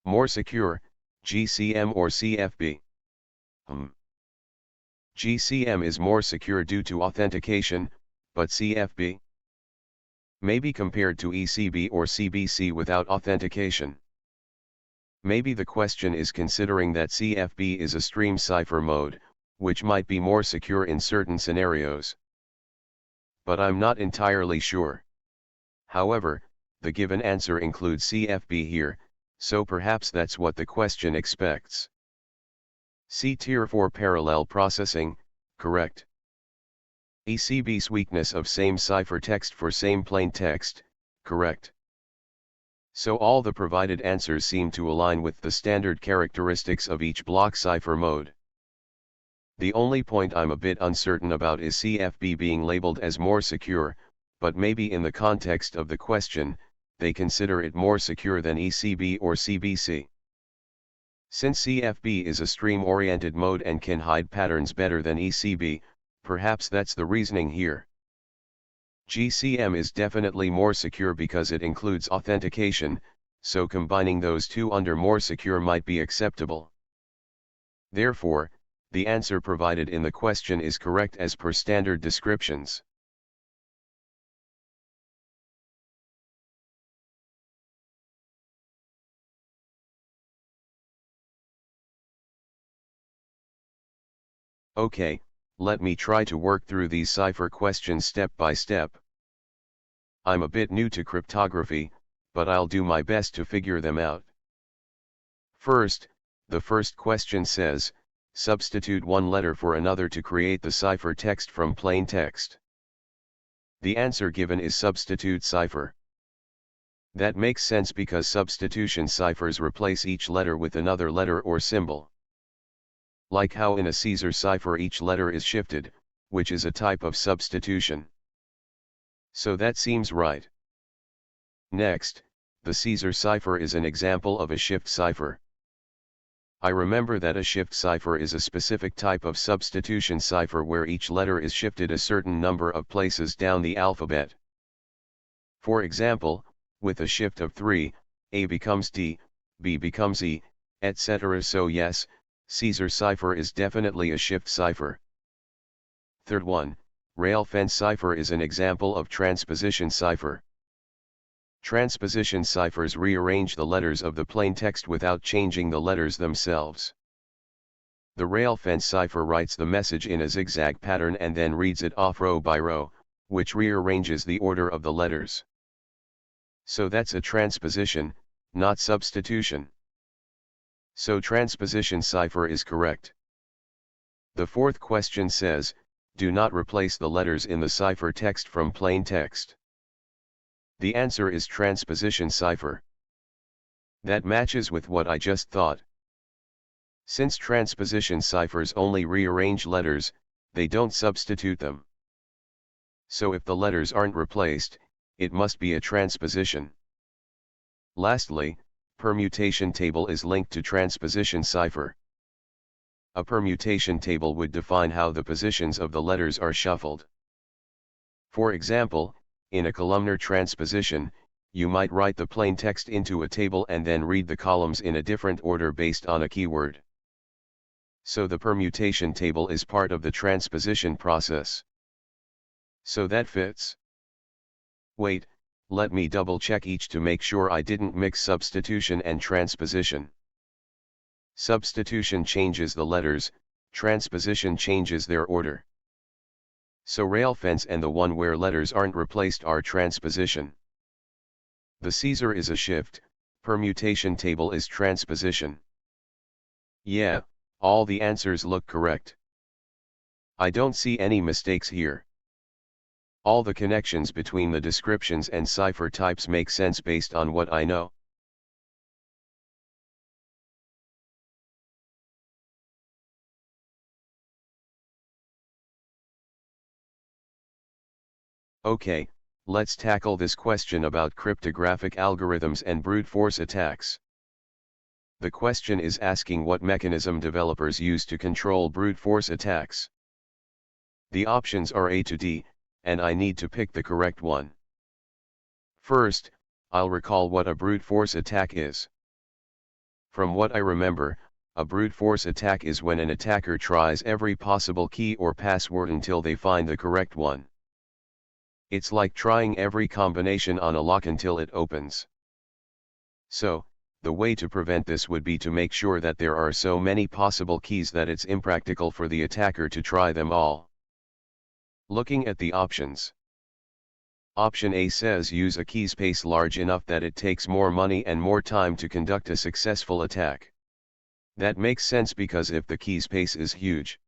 More secure, GCM or CFB. GCM is more secure due to authentication, but CFB may be compared to ECB or CBC without authentication. Maybe the question is considering that CFB is a stream cipher mode, which might be more secure in certain scenarios. But I'm not entirely sure. However, the given answer includes CFB here, so perhaps that's what the question expects. C tier for parallel processing, correct. ECB's weakness of same ciphertext for same plain text, correct. So all the provided answers seem to align with the standard characteristics of each block cipher mode. The only point I'm a bit uncertain about is CFB being labeled as more secure, but maybe in the context of the question, they consider it more secure than ECB or CBC. Since CFB is a stream-oriented mode and can hide patterns better than ECB, perhaps that's the reasoning here. GCM is definitely more secure because it includes authentication, so combining those two under more secure might be acceptable. Therefore, the answer provided in the question is correct as per standard descriptions. Okay, let me try to work through these cipher questions step by step. I'm a bit new to cryptography, but I'll do my best to figure them out. First, the first question says, substitute one letter for another to create the cipher text from plain text. The answer given is substitute cipher. That makes sense because substitution ciphers replace each letter with another letter or symbol. Like how in a Caesar cipher each letter is shifted, which is a type of substitution. So that seems right. Next, the Caesar cipher is an example of a shift cipher. I remember that a shift cipher is a specific type of substitution cipher where each letter is shifted a certain number of places down the alphabet. For example, with a shift of 3, A becomes D, B becomes E, etc. So yes, Caesar cipher is definitely a shift cipher. Third one, rail fence cipher is an example of transposition cipher. Transposition ciphers rearrange the letters of the plain text without changing the letters themselves. The rail fence cipher writes the message in a zigzag pattern and then reads it off row by row, which rearranges the order of the letters. So that's a transposition, not substitution. So transposition cipher is correct. The fourth question says, do not replace the letters in the cipher text from plain text. The answer is transposition cipher. That matches with what I just thought. Since transposition ciphers only rearrange letters, they don't substitute them. So if the letters aren't replaced, it must be a transposition. Lastly, permutation table is linked to transposition cipher. A permutation table would define how the positions of the letters are shuffled. For example, in a columnar transposition, you might write the plain text into a table and then read the columns in a different order based on a keyword. So the permutation table is part of the transposition process. So that fits. Wait, let me double check each to make sure I didn't mix substitution and transposition. Substitution changes the letters, transposition changes their order. So rail fence and the one where letters aren't replaced are transposition. The Caesar is a shift, permutation table is transposition. Yeah, all the answers look correct. I don't see any mistakes here. All the connections between the descriptions and cipher types make sense based on what I know. Okay, let's tackle this question about cryptographic algorithms and brute force attacks. The question is asking what mechanism developers use to control brute force attacks. The options are A to D, and I need to pick the correct one. First, I'll recall what a brute force attack is. From what I remember, a brute force attack is when an attacker tries every possible key or password until they find the correct one. It's like trying every combination on a lock until it opens. So, the way to prevent this would be to make sure that there are so many possible keys that it's impractical for the attacker to try them all. Looking at the options. Option A says use a key space large enough that it takes more money and more time to conduct a successful attack. That makes sense because if the key space is huge,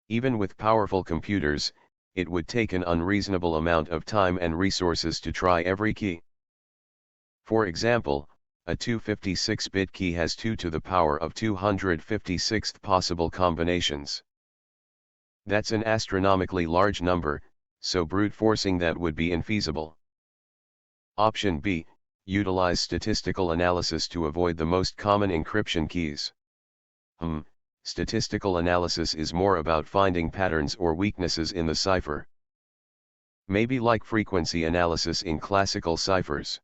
even with powerful computers, it would take an unreasonable amount of time and resources to try every key. For example, a 256-bit key has 2 to the power of 256 possible combinations. That's an astronomically large number, so brute forcing that would be infeasible. Option B, utilize statistical analysis to avoid the most common encryption keys. Statistical analysis is more about finding patterns or weaknesses in the cipher. Maybe like frequency analysis in classical ciphers.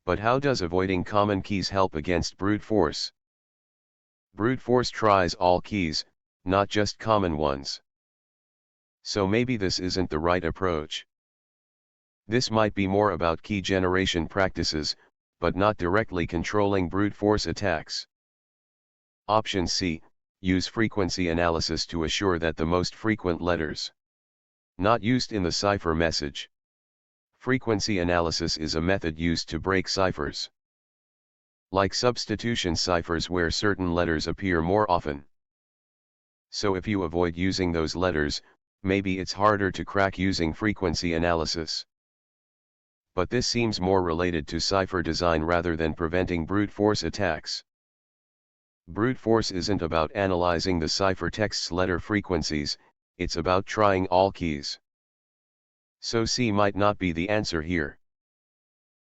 But how does avoiding common keys help against brute force? Brute force tries all keys, not just common ones. So maybe this isn't the right approach. This might be more about key generation practices, but not directly controlling brute force attacks. Option C, use frequency analysis to assure that the most frequent letters not used in the cipher message. Frequency analysis is a method used to break ciphers, like substitution ciphers where certain letters appear more often. So if you avoid using those letters, maybe it's harder to crack using frequency analysis. But this seems more related to cipher design rather than preventing brute force attacks. Brute force isn't about analyzing the cipher text's letter frequencies, it's about trying all keys. So C might not be the answer here.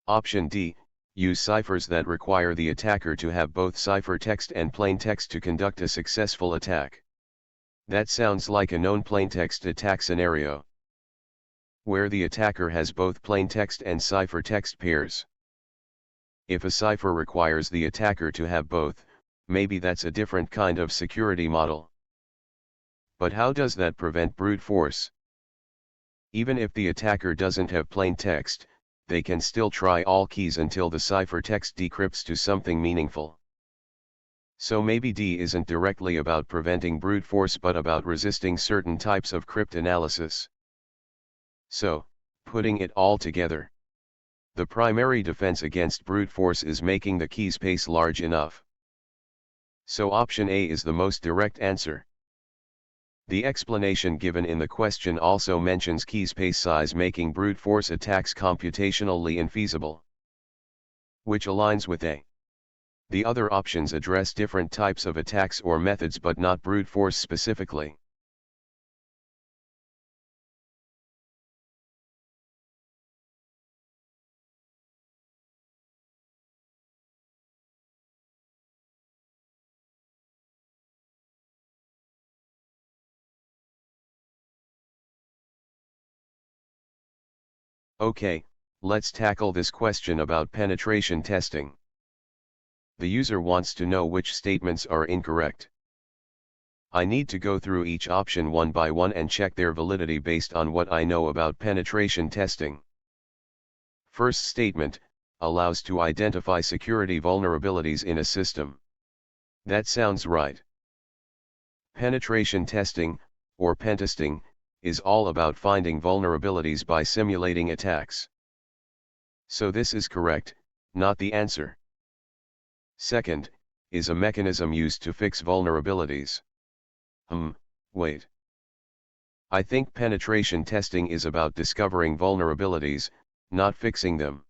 Option D, use ciphers that require the attacker to have both cipher text and plain text to conduct a successful attack. That sounds like a known plaintext attack scenario, where the attacker has both plaintext and cipher text pairs. If a cipher requires the attacker to have both, maybe that's a different kind of security model. But how does that prevent brute force? Even if the attacker doesn't have plain text, they can still try all keys until the cipher text decrypts to something meaningful. So maybe D isn't directly about preventing brute force but about resisting certain types of cryptanalysis. So, putting it all together, the primary defense against brute force is making the key space large enough. So option A is the most direct answer. The explanation given in the question also mentions key space size making brute force attacks computationally infeasible, which aligns with A. The other options address different types of attacks or methods but not brute force specifically. Okay, let's tackle this question about penetration testing. The user wants to know which statements are incorrect. I need to go through each option one by one and check their validity based on what I know about penetration testing. First statement, allows to identify security vulnerabilities in a system. That sounds right. Penetration testing, or pentesting, is all about finding vulnerabilities by simulating attacks. So this is correct, not the answer. Second, is a mechanism used to fix vulnerabilities. Wait. I think penetration testing is about discovering vulnerabilities, not fixing them.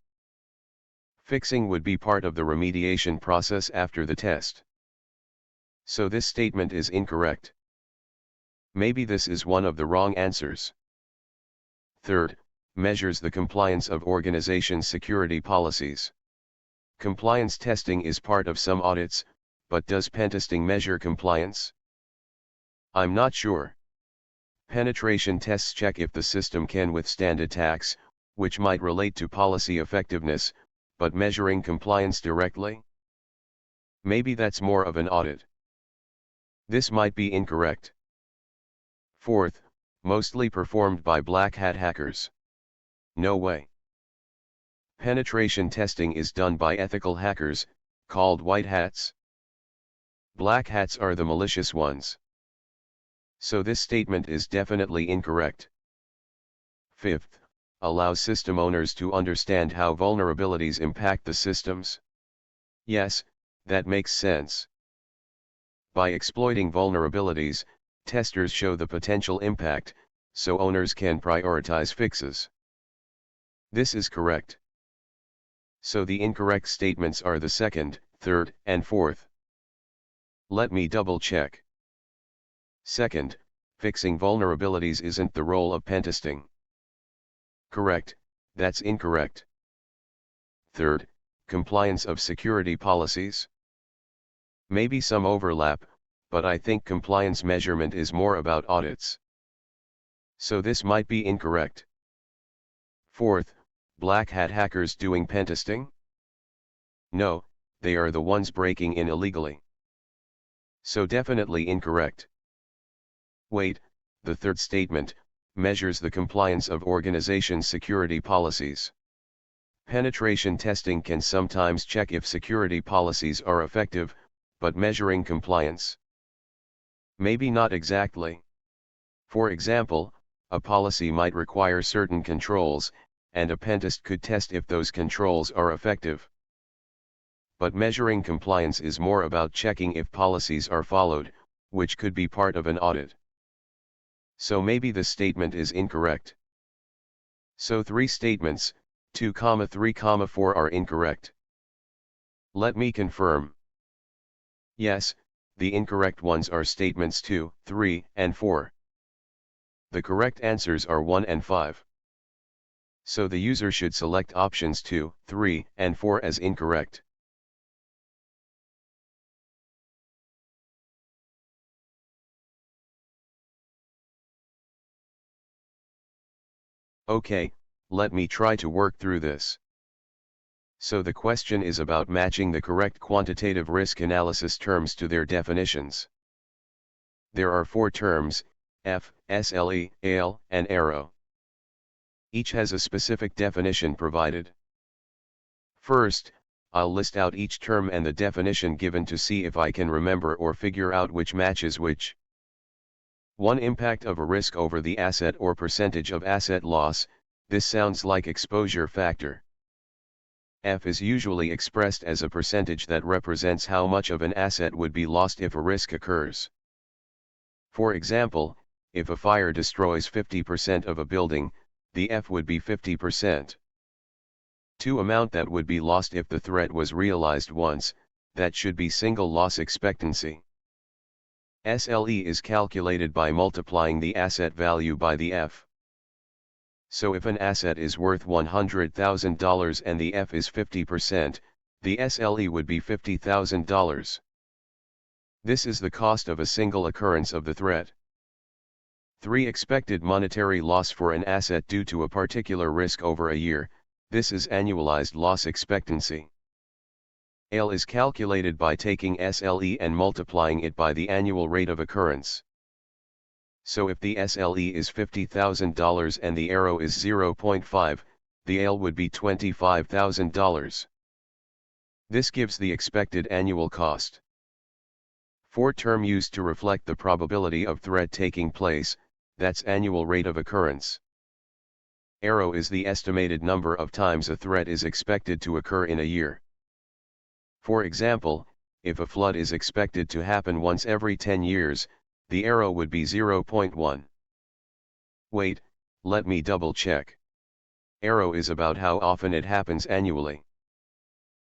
Fixing would be part of the remediation process after the test. So this statement is incorrect. Maybe this is one of the wrong answers. Third, measures the compliance of organization's security policies. Compliance testing is part of some audits, but does pentesting measure compliance? I'm not sure. Penetration tests check if the system can withstand attacks, which might relate to policy effectiveness, but measuring compliance directly? Maybe that's more of an audit. This might be incorrect. Fourth, mostly performed by black hat hackers. No way. Penetration testing is done by ethical hackers, called white hats. Black hats are the malicious ones. So this statement is definitely incorrect. Fifth, allows system owners to understand how vulnerabilities impact the systems. Yes, that makes sense. By exploiting vulnerabilities, testers show the potential impact, so owners can prioritize fixes. This is correct. So the incorrect statements are the second, third, and fourth. Let me double check. Second, fixing vulnerabilities isn't the role of pentesting. Correct, that's incorrect. Third, compliance of security policies. Maybe some overlap, but I think compliance measurement is more about audits. So this might be incorrect. Fourth, black hat hackers doing pentesting? No, they are the ones breaking in illegally. So definitely incorrect. Wait, the third statement measures the compliance of organizations' security policies. Penetration testing can sometimes check if security policies are effective, but measuring compliance? Maybe not exactly. For example, a policy might require certain controls, and a pentest could test if those controls are effective. But measuring compliance is more about checking if policies are followed, which could be part of an audit. So maybe the statement is incorrect. So 3 statements, 2, 3, 4 are incorrect. Let me confirm. Yes, the incorrect ones are statements 2, 3, and 4. The correct answers are 1 and 5. So the user should select options 2, 3, and 4 as incorrect. Okay, let me try to work through this. So the question is about matching the correct quantitative risk analysis terms to their definitions. There are 4 terms, F, SLE, AL, and arrow. Each has a specific definition provided. First, I'll list out each term and the definition given to see if I can remember or figure out which matches which. 1. Impact of a risk over the asset or percentage of asset loss. This sounds like exposure factor. F is usually expressed as a percentage that represents how much of an asset would be lost if a risk occurs. For example, if a fire destroys 50% of a building, the F would be 50%. 2. Amount that would be lost if the threat was realized once, that should be single loss expectancy. SLE is calculated by multiplying the asset value by the F. So if an asset is worth $100,000 and the F is 50%, the SLE would be $50,000. This is the cost of a single occurrence of the threat. 3. Expected monetary loss for an asset due to a particular risk over a year. This is annualized loss expectancy. AL is calculated by taking SLE and multiplying it by the annual rate of occurrence. So if the SLE is $50,000 and the arrow is 0.5, the AL would be $25,000. This gives the expected annual cost. 4. Term used to reflect the probability of threat taking place, that's annual rate of occurrence. Arrow is the estimated number of times a threat is expected to occur in a year. For example, if a flood is expected to happen once every 10 years, the arrow would be 0.1. Wait, let me double check. Arrow is about how often it happens annually.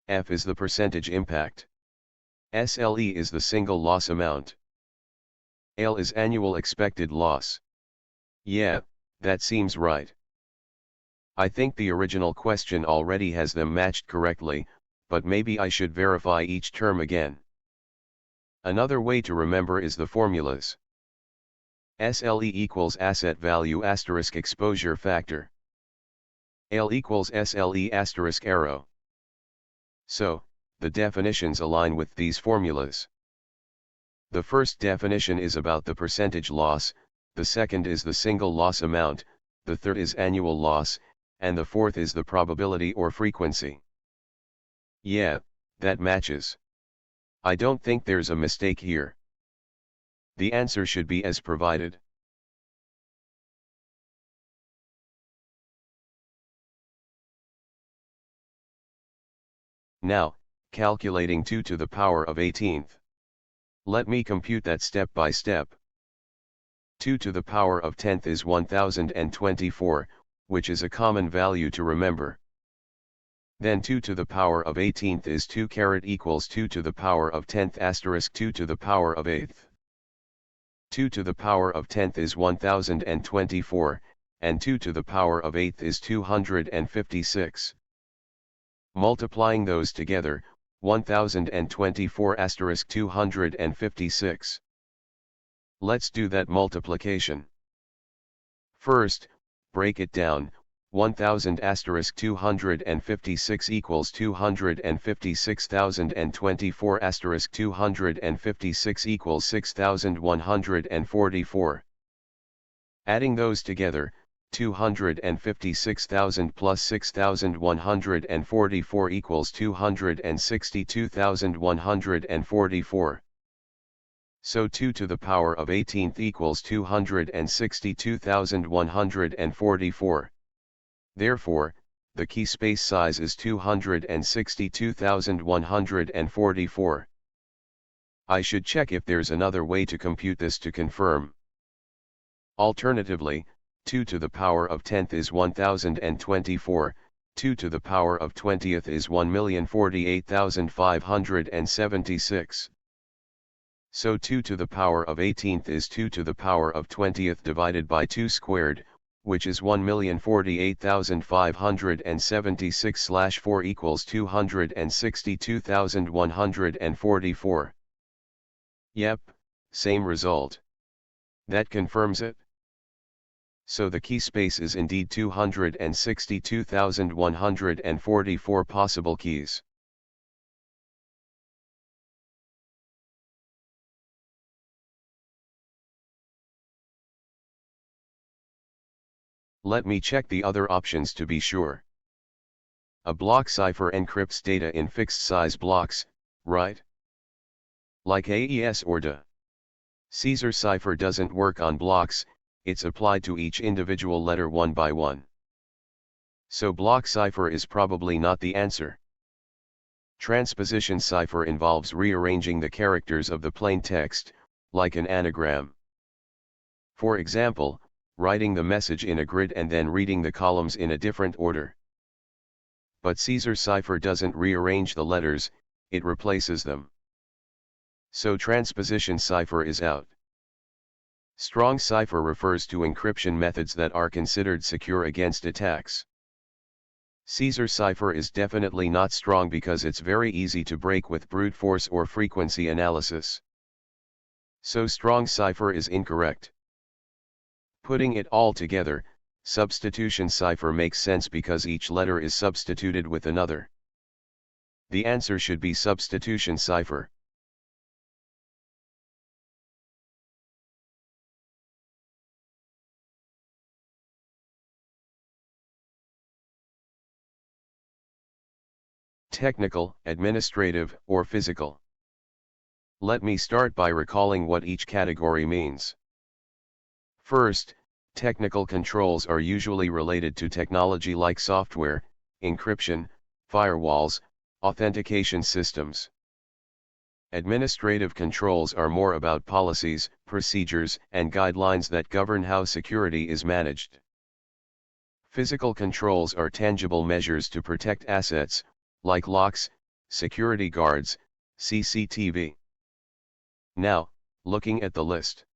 F is the percentage impact. SLE is the single loss amount. AL is annual expected loss. Yeah, that seems right. I think the original question already has them matched correctly, but maybe I should verify each term again. Another way to remember is the formulas. SLE equals asset value asterisk exposure factor. L equals SLE asterisk arrow. So, the definitions align with these formulas. The first definition is about the percentage loss, the second is the single loss amount, the third is annual loss, and the fourth is the probability or frequency. Yeah, that matches. I don't think there's a mistake here. The answer should be as provided. Now, calculating 2 to the power of 18th. Let me compute that step by step. 2 to the power of 10th is 1024, which is a common value to remember. Then 2 to the power of 18th is 2 caret equals 2 to the power of 10th asterisk 2 to the power of 8th. 2 to the power of 10th is 1024, and 2 to the power of 8th is 256. Multiplying those together, 1024 asterisk 256. Let's do that multiplication. First, break it down. 1000 asterisk 256 equals 256,024 asterisk 256 equals 6,144. Adding those together, 256,000 plus 6,144 equals 262,144. So 2 to the power of 18th equals 262,144. Therefore, the key space size is 262,144. I should check if there's another way to compute this to confirm. Alternatively, 2 to the power of 10th is 1024, 2 to the power of 20th is 1,048,576. So 2 to the power of 18th is 2 to the power of 20th divided by 2 squared, which is 1,048,576/4 equals 262,144. Yep, same result. That confirms it. So the key space is indeed 262,144 possible keys. Let me check the other options to be sure. A block cipher encrypts data in fixed size blocks, right? Like AES or DA. Caesar cipher doesn't work on blocks, it's applied to each individual letter one by one. So block cipher is probably not the answer. Transposition cipher involves rearranging the characters of the plain text, like an anagram. For example, writing the message in a grid and then reading the columns in a different order. But Caesar cipher doesn't rearrange the letters, it replaces them. So transposition cipher is out. Strong cipher refers to encryption methods that are considered secure against attacks. Caesar cipher is definitely not strong because it's very easy to break with brute force or frequency analysis. So strong cipher is incorrect. Putting it all together, substitution cipher makes sense because each letter is substituted with another. The answer should be substitution cipher. Technical, administrative, or physical. Let me start by recalling what each category means. First, technical controls are usually related to technology like software, encryption, firewalls, authentication systems. Administrative controls are more about policies, procedures, and guidelines that govern how security is managed. Physical controls are tangible measures to protect assets, like locks, security guards, CCTV. Now, looking at the list.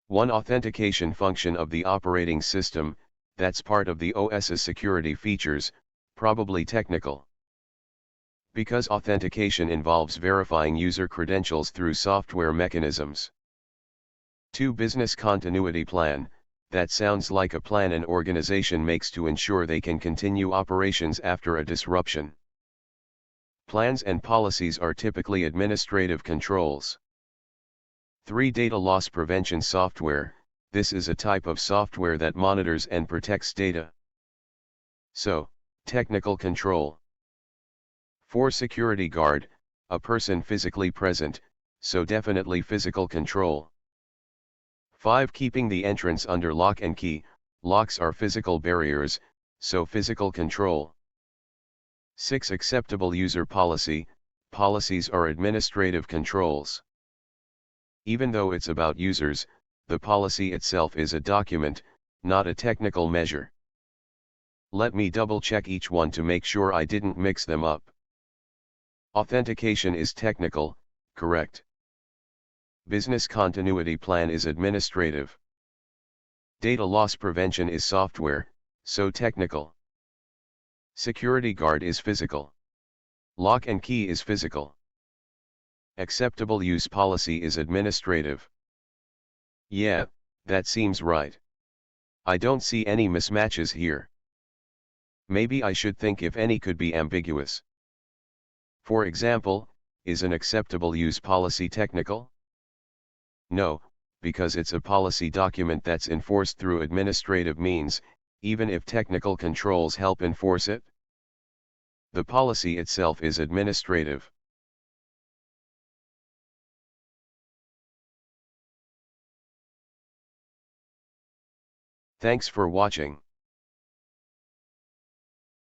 One authentication function of the operating system, that's part of the OS's security features, probably technical. Because authentication involves verifying user credentials through software mechanisms. 2. Business continuity plan. That sounds like a plan an organization makes to ensure they can continue operations after a disruption. Plans and policies are typically administrative controls. 3. Data loss prevention software. This is a type of software that monitors and protects data. So, technical control. 4. Security guard, a person physically present, so definitely physical control. 5. Keeping the entrance under lock and key. Locks are physical barriers, so physical control. 6. Acceptable user policy. Policies are administrative controls. Even though it's about users, the policy itself is a document, not a technical measure. Let me double check each one to make sure I didn't mix them up. Authentication is technical, correct. Business continuity plan is administrative. Data loss prevention is software, so technical. Security guard is physical. Lock and key is physical. Acceptable use policy is administrative. Yeah, that seems right. I don't see any mismatches here. Maybe I should think if any could be ambiguous. For example, is an acceptable use policy technical? No, because it's a policy document that's enforced through administrative means, even if technical controls help enforce it. The policy itself is administrative. Thanks for watching.